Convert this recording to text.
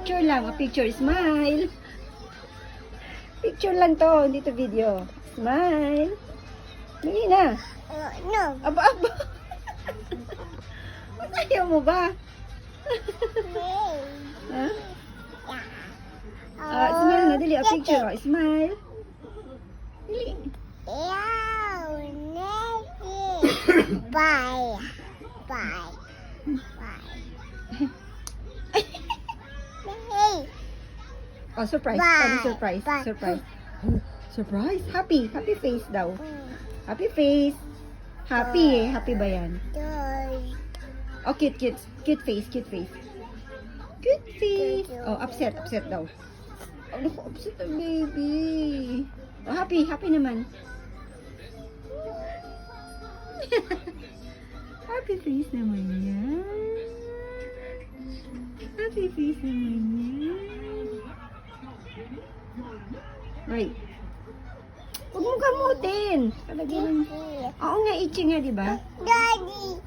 Picture lang. Picture. Smile. Picture lang to. Hindi to video. Smile. Dali na. No. Aba, aba. Ayaw mo ba? Ha? Smile na. Dali. Picture. Smile. Dali. Bye. Bye. Oh, surprise. Bye. Sabi surprise. Bye. Surprise. Oh, surprise. Happy. Happy face daw. Happy face. Happy eh. Happy ba yan? Oh, cute, cute. Cute face, cute face. Cute face. Oh, upset, upset daw. Oh, naku, upset ang baby. Oh, happy. Happy naman. Happy face naman yan. Happy face naman yan. Right. Huwag mo gamutin. Palagyan. Oo nga, itchy nga, di ba? Daddy.